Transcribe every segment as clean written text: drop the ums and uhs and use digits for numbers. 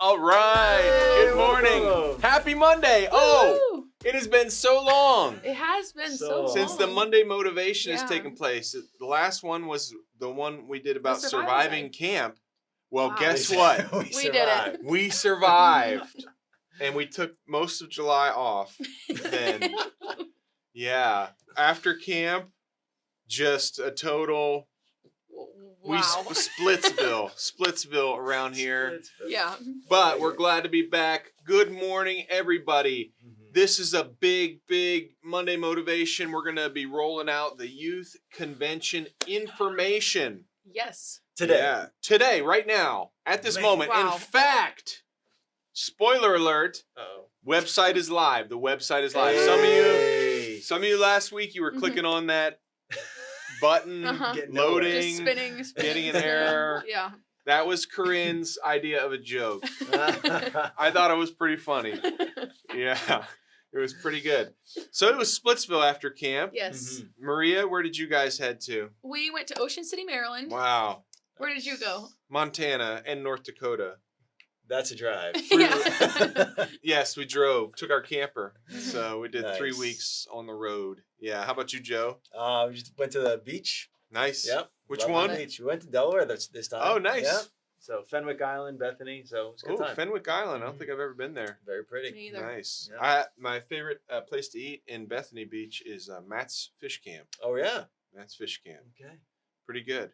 All right. Good morning. Happy Monday. Oh, it has been so long. It has been so long. Since the Monday motivation has taken place. The last one was the one we did about surviving camp. Well, guess what? We did it. We survived. And we took most of July off then. Yeah. After camp, just a total... Wow. Splitsville around here. Yeah. But we're glad to be back. Good morning, everybody. This is a big Monday motivation. We're going to be rolling out the youth convention information. Yes. Today. Yeah. Today, right now, at this moment. Wow. In fact, spoiler alert, website is live. The website is live. Hey. Some of you last week, you were clicking on that button, loading, just spinning, getting an error. Yeah. That was Corinne's idea of a joke. I thought it was pretty funny. Yeah, it was pretty good. So it was Splitsville after camp. Yes. Maria, where did you guys head to? We went to Ocean City, Maryland. Wow. Where did you go? Montana and North Dakota. That's a drive. Yeah. Yes, we drove. Took our camper. So we did Nice. 3 weeks on the road. Yeah. How about you, Joe? We just went to the beach. Nice. Yep. Which Love one? the beach. We went to Delaware this time. Oh, nice. Yeah. So Fenwick Island, Bethany. So it's a good Oh, time. Fenwick Island. I don't think I've ever been there. Very pretty. Me either. Nice. Yeah. My favorite place to eat in Bethany Beach is Matt's Fish Camp. Oh yeah. Matt's Fish Camp. Okay. Pretty good.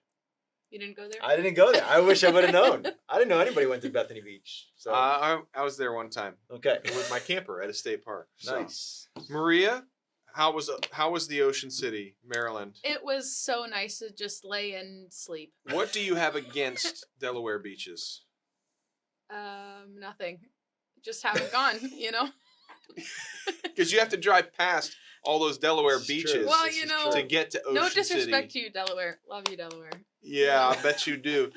You didn't go there? I didn't go there. I wish I would have known. I didn't know anybody went to Bethany Beach. So I was there one time okay. with my camper at a state park. So. Nice. Maria, how was the Ocean City, Maryland? It was so nice to just lay and sleep. What do you have against Delaware beaches? Nothing. Just haven't gone, you know? Because you have to drive past all those Delaware It's true. beaches Well, This you is know, to get to Ocean no disrespect City. to you, Delaware. Love you, Delaware. Yeah, I bet you do.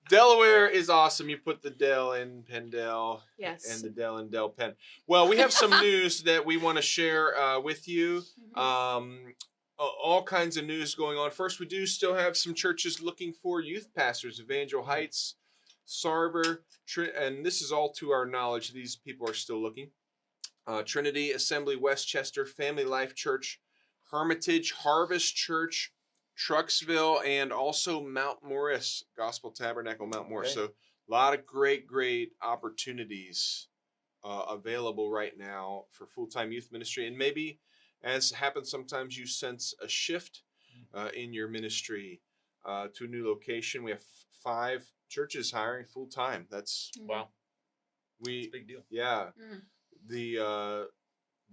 Delaware is awesome. You put the Del in Pendel. Yes. And the Del in Del Pen. Well, we have some news that we want to share with you. All kinds of news going on. First, we do still have some churches looking for youth pastors. Evangel Heights, Sarver, and this is all to our knowledge. These people are still looking. Trinity Assembly Westchester, Family Life Church, Hermitage, Harvest Church, Trucksville, and also Mount Morris Gospel Tabernacle, Mount Morris. Okay. So a lot of great opportunities available right now for full-time youth ministry. And maybe, as happens sometimes, you sense a shift in your ministry to a new location. We have 5 churches hiring full-time. That's Wow. we It's a big deal. yeah. Mm.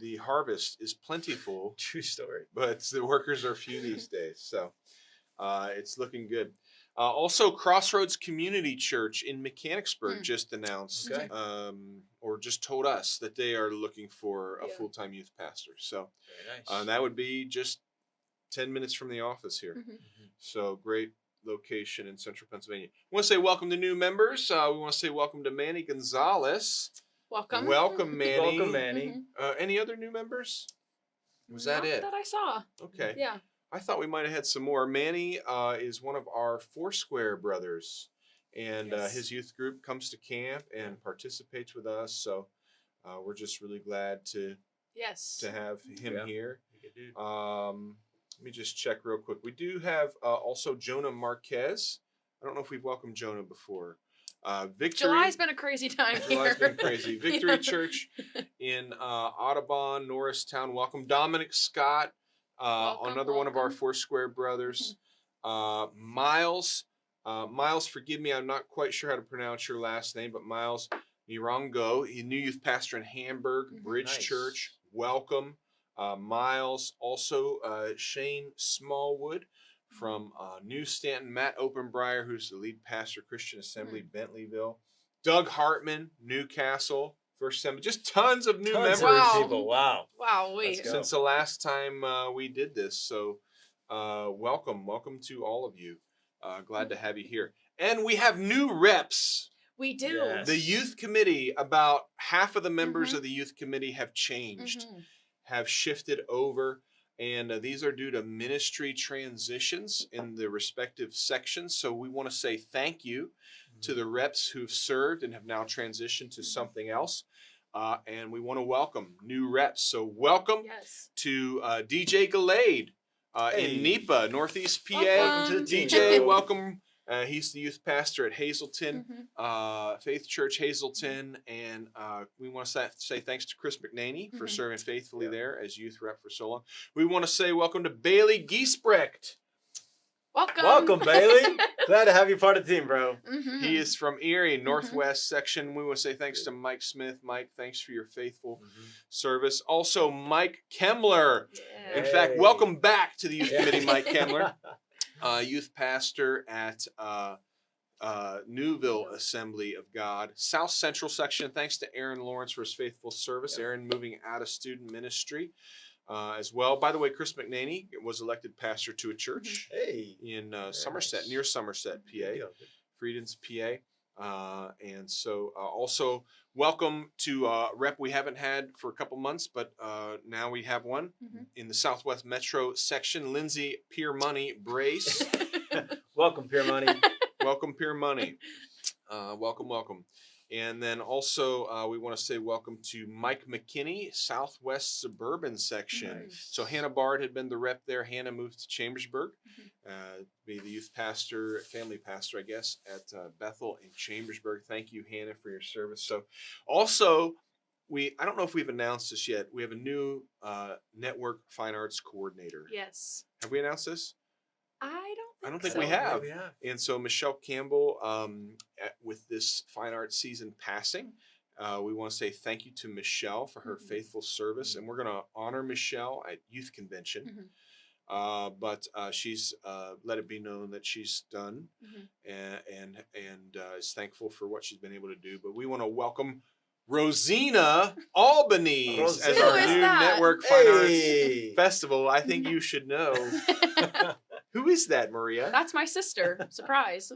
The harvest is plentiful, True story. but the workers are few these days. So it's looking good. Also, Crossroads Community Church in Mechanicsburg just announced Okay. or just told us that they are looking for a Yeah. full-time youth pastor. So Very nice. that would be just 10 minutes from the office here. So great location in central Pennsylvania. We want to say welcome to new members. We want to say welcome to Manny Gonzalez. Welcome. Welcome, Manny. Welcome, Manny. Any other new members? Was that Not it? That I saw. Okay. Yeah. I thought we might have had some more. Manny is one of our Foursquare brothers, and Yes. his youth group comes to camp and participates with us. So we're just really glad to Yes. have him Yeah. here. Good dude. Let me just check real quick. We do have also Jonah Marquez. I don't know if we've welcomed Jonah before. Victory. July's been a crazy time here. July's been crazy. Victory Church in Audubon, Norristown. Welcome. Dominic Scott, Welcome, another one of our welcome. Foursquare brothers. Miles. Miles, forgive me, I'm not quite sure how to pronounce your last name, but Miles Mirango, a new youth pastor in Hamburg, Bridge Nice. Church. Welcome. Miles. Also, Shane Smallwood from New Stanton, Matt Openbrier, who's the lead pastor, Christian Assembly, Bentleyville. Doug Hartman, Newcastle, First Assembly. Just tons of new Tons members of Wow. people. Wow. Wow, Let's wait. go. since the last time we did this. So welcome to all of you. Glad to have you here. And we have new reps. We do. Yes. The youth committee, about half of the members of the youth committee have changed, have shifted over. And these are due to ministry transitions in the respective sections. So we want to say thank you to the reps who've served and have now transitioned to something else. And we want to welcome new reps. So welcome Yes. to DJ Galade Hey. in NEPA, Northeast PA. Welcome to the team, DJ, bro. welcome. He's the youth pastor at Hazelton, Mhm. Faith Church Hazelton. And we want to say thanks to Chris McNaney for serving faithfully there as youth rep for so long. We want to say welcome to Bailey Giesbrecht. Welcome. Welcome, Bailey. Glad to have you part of the team, bro. Mhm. He is from Erie, Northwest section. We want to say thanks to Mike Smith. Mike, thanks for your faithful service. Also, Mike Kemmler. Yeah. In fact, Hey. welcome back to the youth Yeah. committee, Mike Kemmler, youth pastor at Newville Assembly of God, South Central section. Thanks to Aaron Lawrence for his faithful service. Yep. Aaron moving out of student ministry as well. By the way, Chris McNaney was elected pastor to a church Hey. in Very Somerset, nice. near Somerset, PA. Good deal. Frieden's, PA. And so also welcome to a rep we haven't had for a couple months, but now we have one in the Southwest Metro section, Lindsay Piermoney Brace. Welcome, Peer Money. Welcome, Piermoney. Welcome. And then also we want to say welcome to Mike McKinney, Southwest Suburban section. Nice. So Hannah Bard had been the rep there. Hannah moved to Chambersburg, be the youth pastor, family pastor, I guess, at Bethel in Chambersburg. Thank you, Hannah, for your service. So also, I don't know if we've announced this yet. We have a new network fine arts coordinator. Yes. Have we announced this? I don't think so. we have. Yeah. And so Michelle Campbell, with this fine arts season passing, we want to say thank you to Michelle for her faithful service. And we're going to honor Michelle at Youth Convention. But she's let it be known that she's done and is thankful for what she's been able to do. But we want to welcome Rosina Albanese as Who our is new that? Network Fine Hey. Arts Festival. I think you should know. Who is that, Maria? That's my sister. Surprise.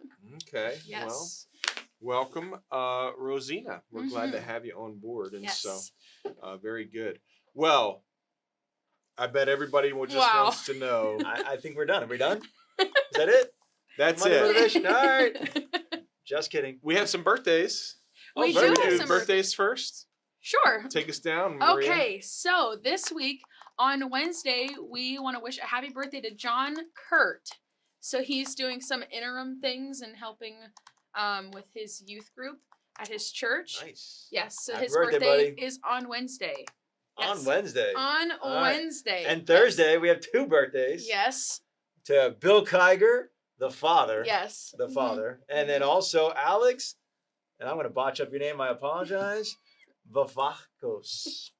Okay. Yes. Well, welcome, Rosina. We're glad to have you on board. And Yes. so, very good. Well, I bet everybody just Wow. wants to know. I think we're done. Are we done? Is that it? That's Money it. motivation? All right. Just kidding. We have some birthdays. We very do good. have some birthdays first. Sure. Take us down, Maria. Okay, so this week on Wednesday, we want to wish a happy birthday to John Kurt. So he's doing some interim things and helping with his youth group at his church. Nice. Yes, so Happy his birthday, birthday buddy. is on Wednesday. Yes. On Wednesday. On All right. Wednesday. And Thursday, we have two birthdays. Yes. To Bill Kiger, the father. Yes. The father. And then also Alex, and I'm going to botch up your name. I apologize. Vavakos.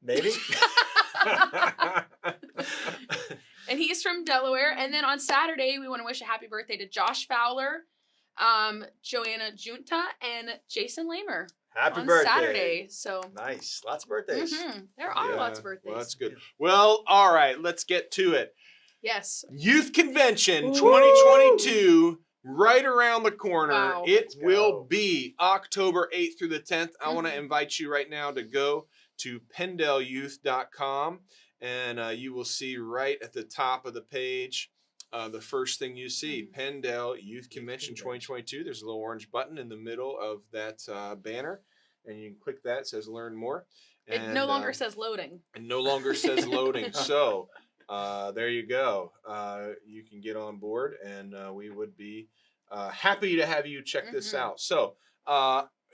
Maybe? And he's from Delaware. And then on Saturday, we want to wish a happy birthday to Josh Fowler, Joanna Junta, and Jason Lamer. Happy on birthday. Saturday. So Nice. Lots of birthdays. there are Yeah, lots of birthdays. Well, that's good. Well, all right, let's get to it. Yes. Youth Convention Woo! 2022, right around the corner. Wow. It Let's go. will be October 8th through the 10th. I want to invite you right now to go to penndelyouth.com, and you will see right at the top of the page the first thing you see, Penndel Youth Convention 2022. There's a little orange button in the middle of that banner, and you can click that. It says Learn More. It And, no longer says loading. and no longer says loading. So there you go. You can get on board, and we would be happy to have you check this out. So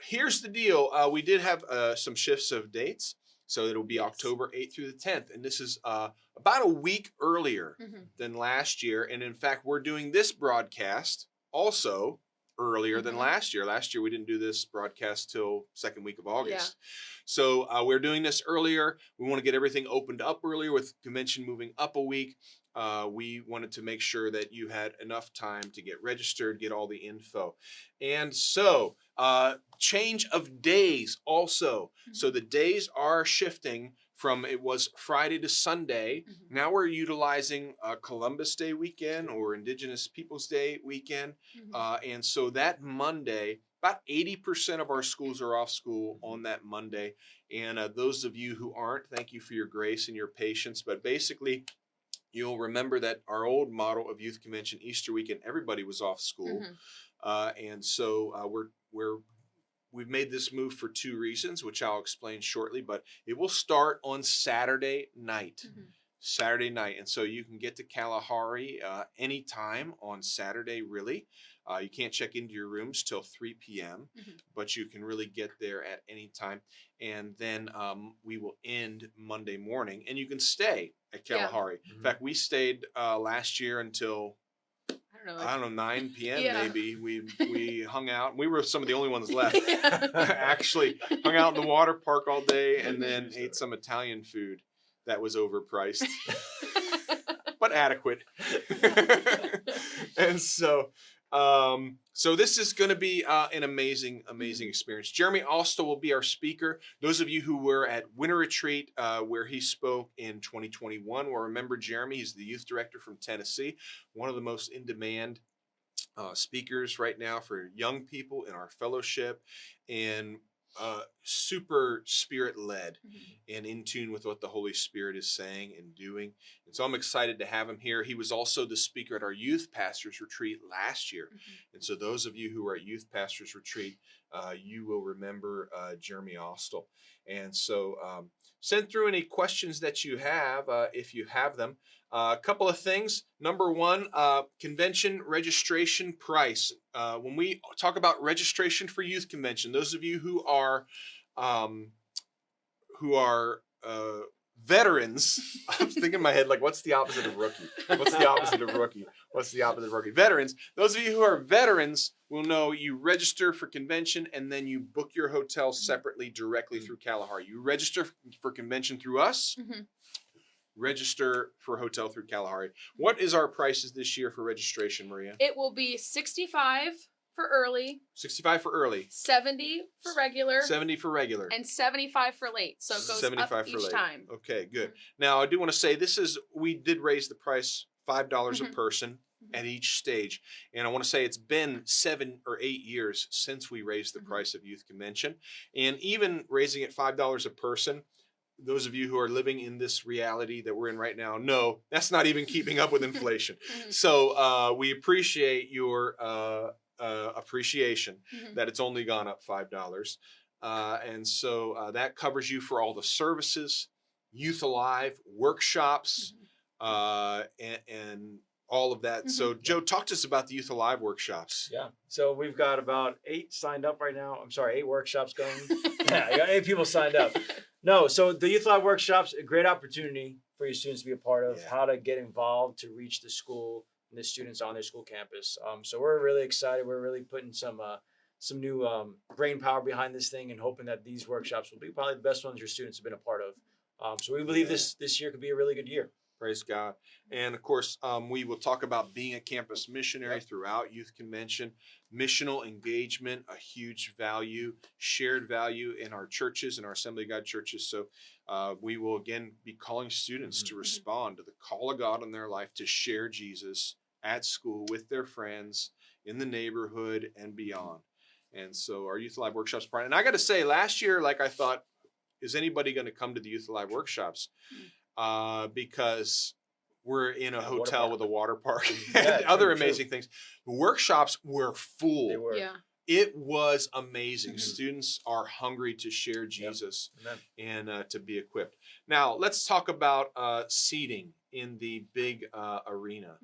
here's the deal. We did have some shifts of dates. So it'll be October 8th through the 10th. And this is about a week earlier than last year. And in fact, we're doing this broadcast also earlier than last year. Last year, we didn't do this broadcast till second week of August. So we're doing this earlier. We want to get everything opened up earlier with convention moving up a week. We wanted to make sure that you had enough time to get registered, get all the info. And so change of days also. So the days are shifting from it was Friday to Sunday. Now we're utilizing Columbus Day weekend or Indigenous Peoples Day weekend. And so that Monday, about 80% of our schools are off school on that Monday. And those of you who aren't, thank you for your grace and your patience. But basically, you'll remember that our old model of youth convention, Easter weekend, everybody was off school. And so we've made this move for 2 reasons, which I'll explain shortly, but it will start on Saturday night. Saturday night. And so you can get to Kalahari anytime on Saturday, really. You can't check into your rooms till 3 p.m., but you can really get there at any time. And then we will end Monday morning, and you can stay at Kalahari. In fact, we stayed last year until I don't know, 9 p.m. maybe. We hung out. We were some of the only ones left. Actually, hung out in the water park all day and then ate some Italian food that was overpriced, but adequate. And so this is going to be an amazing experience. Jeremy Austell will be our speaker. Those of you who were at Winter Retreat, where he spoke in 2021, will remember Jeremy. He's the youth director from Tennessee, one of the most in-demand speakers right now for young people in our fellowship, and super spirit-led and in tune with what the Holy Spirit is saying and doing. And so I'm excited to have him here. He was also the speaker at our youth pastors retreat last year. And so those of you who were at youth pastors retreat, you will remember Jeremy Austell. And so send through any questions that you have, if you have them. A couple of things. Number one, convention registration price. When we talk about registration for youth convention, those of you who are veterans, I'm thinking in my head, like, what's the opposite of rookie? What's the opposite of rookie? What's the opposite of rookie? Veterans. Those of you who are veterans will know you register for convention and then you book your hotel separately directly through Kalahari. You register for convention through us. Register for hotel through Kalahari. What is our prices this year for registration, Maria? It will be $65 for early. 65 for early. 70 for regular. 70 for regular. And 75 for late. So it goes 75 up for each late. time. Okay, good. Now I do want to say we did raise the price $5 a person at each stage. And I want to say it's been 7 or 8 years since we raised the price of youth convention. And even raising it $5 a person, those of you who are living in this reality that we're in right now know that's not even keeping up with inflation. So we appreciate your appreciation that it's only gone up $5. And so that covers you for all the services, Youth Alive, workshops, and all of that. So Joe, talk to us about the Youth Alive workshops. Yeah. So we've got about 8 signed up right now. I'm sorry, 8 workshops going. Yeah, I got 8 people signed up. No, so the Youth Live workshops, a great opportunity for your students to be a part of, how to get involved to reach the school and the students on their school campus. So we're really excited. We're really putting some new brain power behind this thing and hoping that these workshops will be probably the best ones your students have been a part of. So we believe this year could be a really good year. Praise God. And of course, we will talk about being a campus missionary throughout youth convention, missional engagement, a huge value, shared value in our churches, in our Assembly of God churches. So we will again be calling students to respond to the call of God in their life to share Jesus at school with their friends, in the neighborhood, and beyond. And so our Youth Alive workshops, and I got to say, last year, like I thought, is anybody going to come to the Youth Alive workshops? Because we're in a hotel with a water park and other amazing things. The workshops were full. They were. Yeah. It was amazing. Students are hungry to share Jesus and to be equipped. Now, let's talk about seating in the big arena.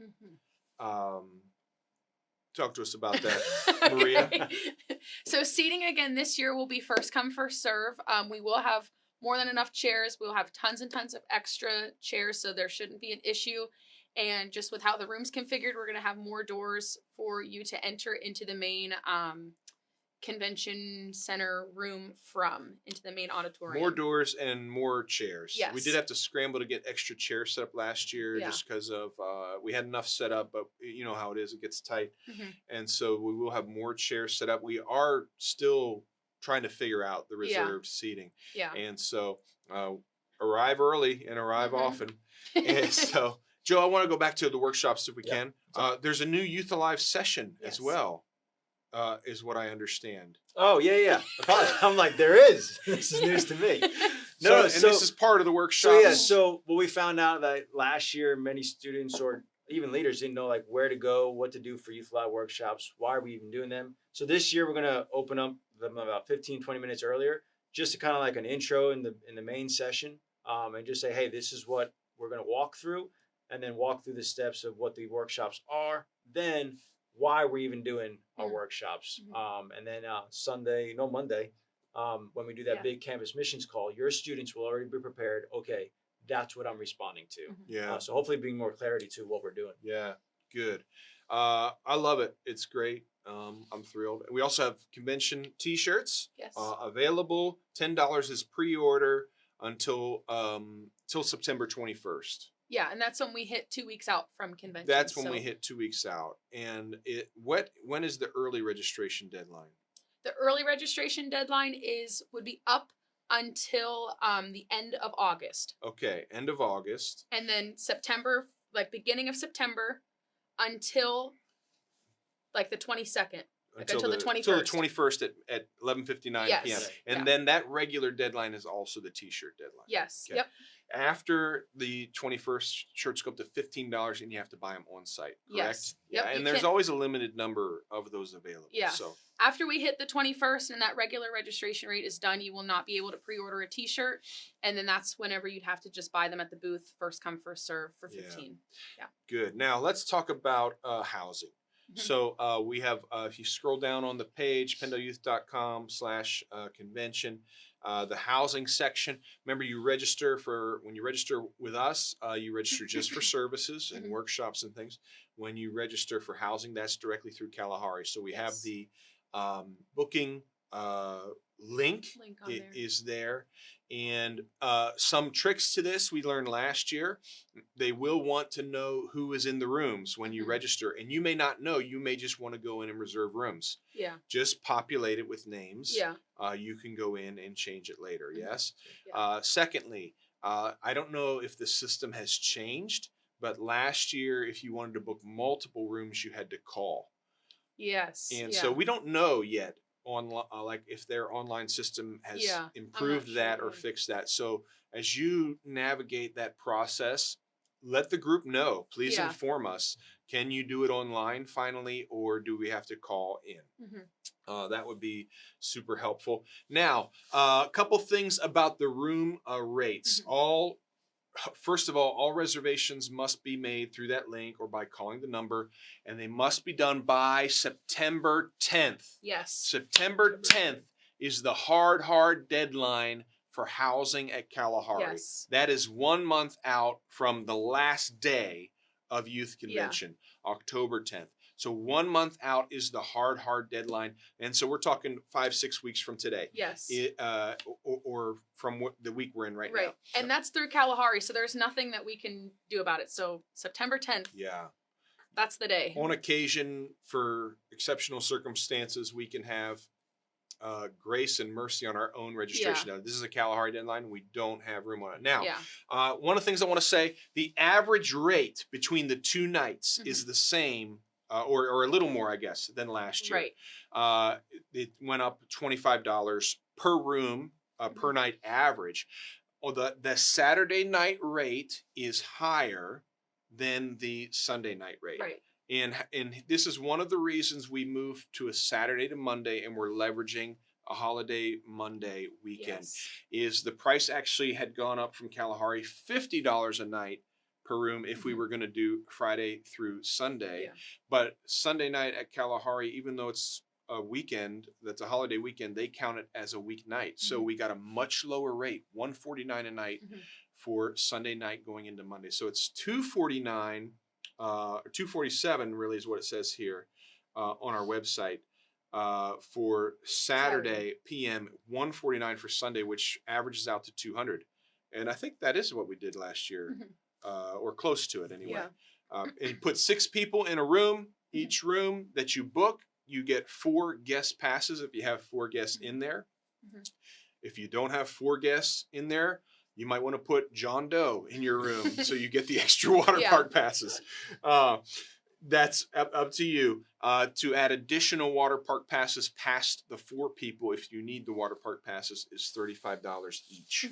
Talk to us about that, Maria. So seating again this year will be first come, first serve. We will have more than enough chairs. We'll have tons and tons of extra chairs, so there shouldn't be an issue. And just with how the room's configured, we're going to have more doors for you to enter into the main convention center room into the main auditorium. More doors and more chairs. Yes. We did have to scramble to get extra chairs set up last year just because of we had enough set up, but you know how it is, it gets tight. And so we will have more chairs set up. We are still trying to figure out the reserved seating. And so arrive early and arrive often. And so, Joe, I want to go back to the workshops if we can. There's a new Youth Alive session as well, is what I understand. Oh, yeah. I'm like, there is. This is news to me. No, and this is part of the workshop. So yeah, so what we found out that last year many students or even leaders didn't know like where to go, what to do for Youth Live workshops, why are we even doing them. So this year we're gonna open up them about 15, 20 minutes earlier, just to kind of like an intro in the main session, and just say, hey, this is what we're gonna walk through, and then walk through the steps of what the workshops are, then why we're even doing our workshops. And then Monday, when we do that big campus missions call, your students will already be prepared. Okay, that's what I'm responding to. Yeah. So hopefully bring more clarity to what we're doing. Yeah, good. I love it. It's great. I'm thrilled. We also have convention T-shirts Yes. available. $10 is pre-order until till September 21st. Yeah, and that's when we hit 2 weeks out from convention. That's when we hit 2 weeks out. And when is the early registration deadline? The early registration deadline would be up until the end of August. Okay, end of August. And then September, like beginning of September, until like the 22nd. Until the 21st. Until the 21st at 11:59 Yes. p.m. Yeah. And then that regular deadline is also the T-shirt deadline. Yes. Okay. Yep. After the 21st, shirts go up to $15 and you have to buy them on site, correct? Yes. Yeah, Yep, and you there's can't- always a limited number of those available. Yeah. So After we hit the 21st and that regular registration rate is done, you will not be able to pre-order a T-shirt. And then that's whenever you'd have to just buy them at the booth, first come, first serve for 15. good. Now let's talk about housing. Mhm. So we have, if you scroll down on the page, penndelyouth.com/convention, the housing section. Remember, when you register with us, you register just for services and workshops and things. When you register for housing, that's directly through Kalahari. So we have the booking link Link on there. is there. And some tricks to this we learned last year. They will want to know who is in the rooms when you register. And you may not know. You may just want to go in and reserve rooms. Yeah. Just populate it with names. Yeah. You can go in and change it later. Yes. Yeah. Secondly, I don't know if the system has changed, but last year, if you wanted to book multiple rooms, you had to call. Yes. And so we don't know yet like if their online system has improved that or fixed that. So as you navigate that process, let the group know. Please inform us. Can you do it online finally, or do we have to call in? That would be super helpful. Now, a couple things about the room rates. First of all reservations must be made through that link or by calling the number, and they must be done by September 10th. Yes. September 10th is the hard deadline for housing at Kalahari. Yes. That is 1 month out from the last day of Youth Convention, October 10th. So 1 month out is the hard deadline. And so we're talking 5-6 weeks from today. Yes. Or from the week we're in right now. Right. And that's through Kalahari. So there's nothing that we can do about it. So September 10th. Yeah. That's the day. On occasion, for exceptional circumstances, we can have grace and mercy on our own registration. Now, this is a Kalahari deadline. We don't have room on it. Now, one of the things I want to say, the average rate between the two nights is the same, or a little more, I guess, than last year. Right. It went up $25 per room, per night average. Well, the Saturday night rate is higher than the Sunday night rate. Right. And this is one of the reasons we moved to a Saturday to Monday, and we're leveraging a holiday Monday weekend. Is the price actually had gone up from Kalahari $50 a night per room if we were going to do Friday through Sunday. But Sunday night at Kalahari, even though it's a weekend, that's a holiday weekend, they count it as a weeknight. So we got a much lower rate, $149 a night for Sunday night going into Monday. So it's $249 or $247 really is what it says here on our website for Saturday PM, $149 for Sunday, which averages out to $200. And I think that is what we did last year, or close to it anyway. And put 6 people in a room. Each room that you book, you get 4 guest passes if you have 4 guests in there. If you don't have 4 guests in there, you might want to put John Doe in your room so you get the extra water park passes. That's up to you. To add additional water park passes past the 4 people, if you need the water park passes, is $35 each.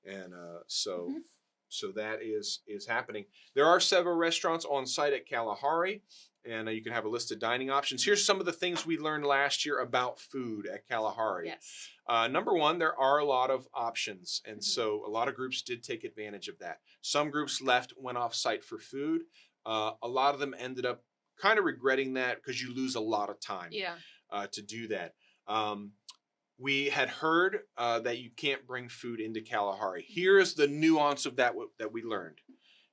and Mhm. so that is happening. There are several restaurants on site at Kalahari, and you can have a list of dining options. Here's some of the things we learned last year about food at Kalahari. Yes. Number one, there are a lot of options, and Mhm. so a lot of groups did take advantage of that. Some groups went off site for food. A lot of them ended up kind of regretting that because you lose a lot of time Yeah. to do that. We had heard that you can't bring food into Kalahari. Here's the nuance of that that we learned.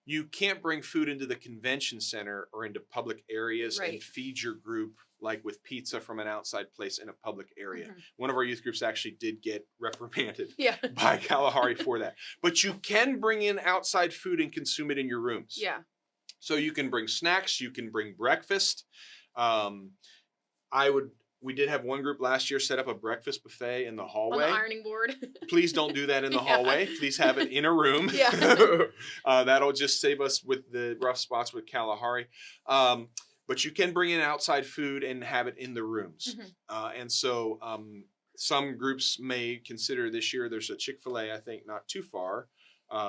You can't bring food into the convention center or into public areas and Right. feed your group like with pizza from an outside place in a public area. Mhm. One of our youth groups actually did get reprimanded Yeah. by Kalahari for that. But you can bring in outside food and consume it in your rooms. Yeah. So you can bring snacks, you can bring breakfast. Um, we did have one group last year set up a breakfast buffet in the On hallway. the ironing board. Please don't do that in the Yeah. hallway. Please have it in a room. Yeah. That'll just save us with the rough spots with Kalahari. But you can bring in outside food and have it in the rooms. Mhm. And so some groups may consider this year, there's a Chick-fil-A, I think, not too far,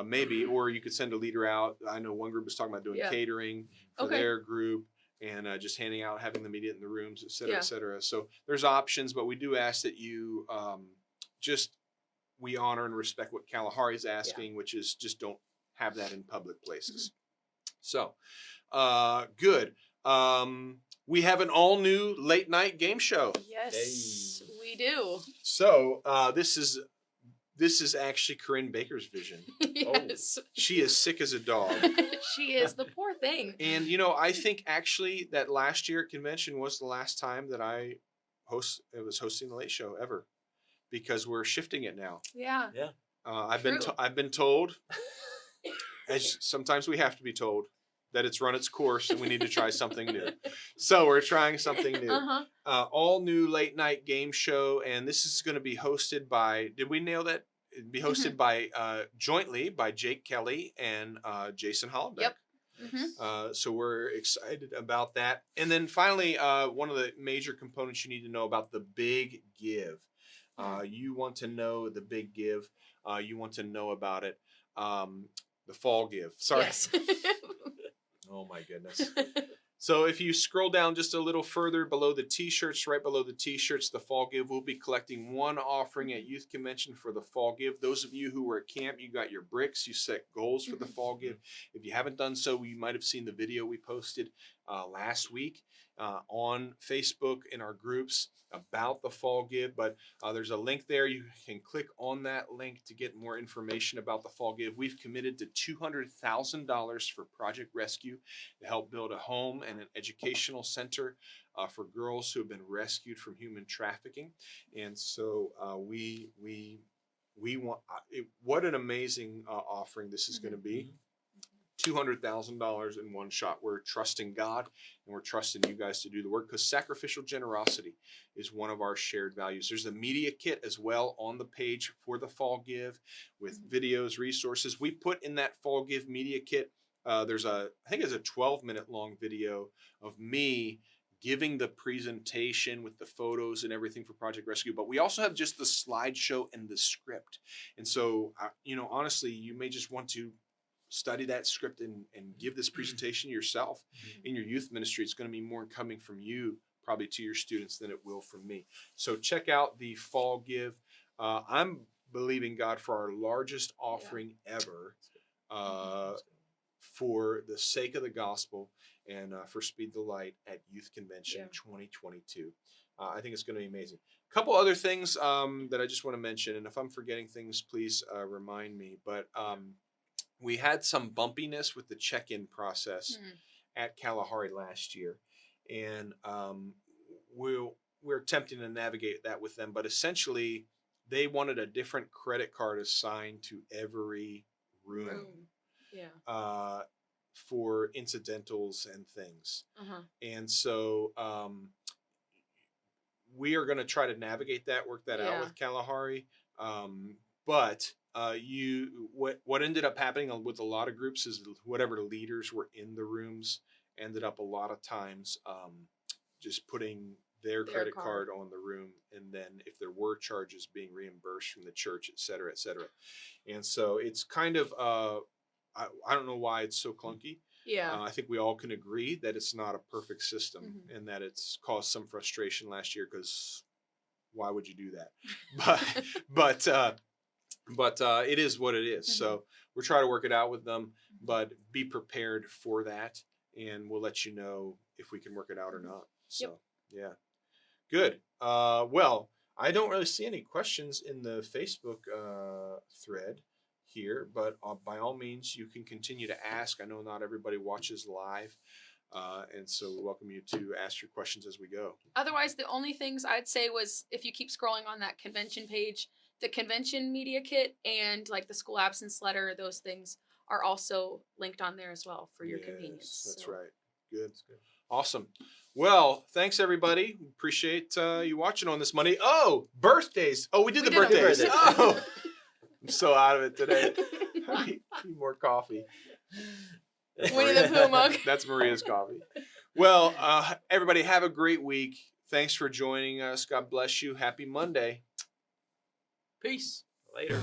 maybe, or you could send a leader out. I know one group was talking about doing Yeah. catering for Okay. their group, and just handing out, having them eat it in the rooms, et cetera, Yeah. et cetera. So there's options, but we do ask that you we honor and respect what Kalahari is asking, which is just don't have that in public places. So, good. We have an all new late night game show. Yes, we do. So this is actually Corinne Baker's vision. Yes. She is sick as a dog. She is, the poor thing. And I think actually that last year at convention was the last time that I was hosting the late show ever, because we're shifting it now. Yeah. Yeah. I've been told, as sometimes we have to be told, that it's run its course and we need to try something new. So we're trying something new. All new late night game show, and this is going to be hosted by. Did we nail that? It'd be hosted by jointly by Jake Kelly and Jason Hollenbeck. Yep. Mm-hmm. So we're excited about that. And then finally, one of the major components you need to know about the Big Give. You want to know the Big Give. You want to know about it. The Fall Give. Sorry. Yes. Oh my goodness. So if you scroll down just a little further below the t-shirts, right below the t-shirts, the Fall Give, we'll be collecting one offering at Youth Convention for the Fall Give. Those of you who were at camp, you got your bricks, you set goals for the Fall Give. If you haven't done so, you might have seen the video we posted last week on Facebook in our groups about the Fall Give, but there's a link there. You can click on that link to get more information about the Fall Give. We've committed to $200,000 for Project Rescue to help build a home and an educational center for girls who have been rescued from human trafficking. And so we want what an amazing offering this is going to be. $200,000 in one shot. We're trusting God and we're trusting you guys to do the work, because sacrificial generosity is one of our shared values. There's a media kit as well on the page for the Fall Give with videos, resources. We put in that Fall Give media kit. I think it's a 12-minute long video of me giving the presentation with the photos and everything for Project Rescue, but we also have just the slideshow and the script. And so, honestly, you may just want to study that script and give this presentation yourself in your youth ministry. It's going to be more coming from you probably to your students than it will from me. So check out the Fall Give. I'm believing God for our largest offering ever for the sake of the gospel and for Speed the Light at Youth Convention 2022. I think it's going to be amazing. A couple other things that I just want to mention, and if I'm forgetting things, please remind me. But we had some bumpiness with the check-in process at Kalahari last year, and we're attempting to navigate that with them. But essentially, they wanted a different credit card assigned to every room. For incidentals and things. And so we are going to try to navigate that, work that out with Kalahari. But what ended up happening with a lot of groups is whatever leaders were in the rooms ended up a lot of times just putting their Their credit card. card on the room, and then if there were charges being reimbursed from the church, et cetera, et cetera. And so it's kind of I don't know why it's so clunky. Yeah. I think we all can agree that it's not a perfect system, Mhm. and that it's caused some frustration last year, because why would you do that? But it is what it is. Mhm. So we're trying to work it out with them, but be prepared for that, and we'll let you know if we can work it out or not. So yeah, good. Well, I don't really see any questions in the Facebook thread here, but by all means, you can continue to ask. I know not everybody watches live, and so we welcome you to ask your questions as we go. Otherwise, the only things I'd say was if you keep scrolling on that convention page, the convention media kit and like the school absence letter, those things are also linked on there as well for your convenience. That's So, right. Good. Awesome. Well, thanks everybody. Appreciate you watching on this Monday. Oh, birthdays. Oh, we did the did a birthdays. birthday. Oh, I'm so out of it today. I need more coffee. Winnie the Pooh mug. That's Maria's coffee. Well, everybody have a great week. Thanks for joining us. God bless you. Happy Monday. Peace. Later.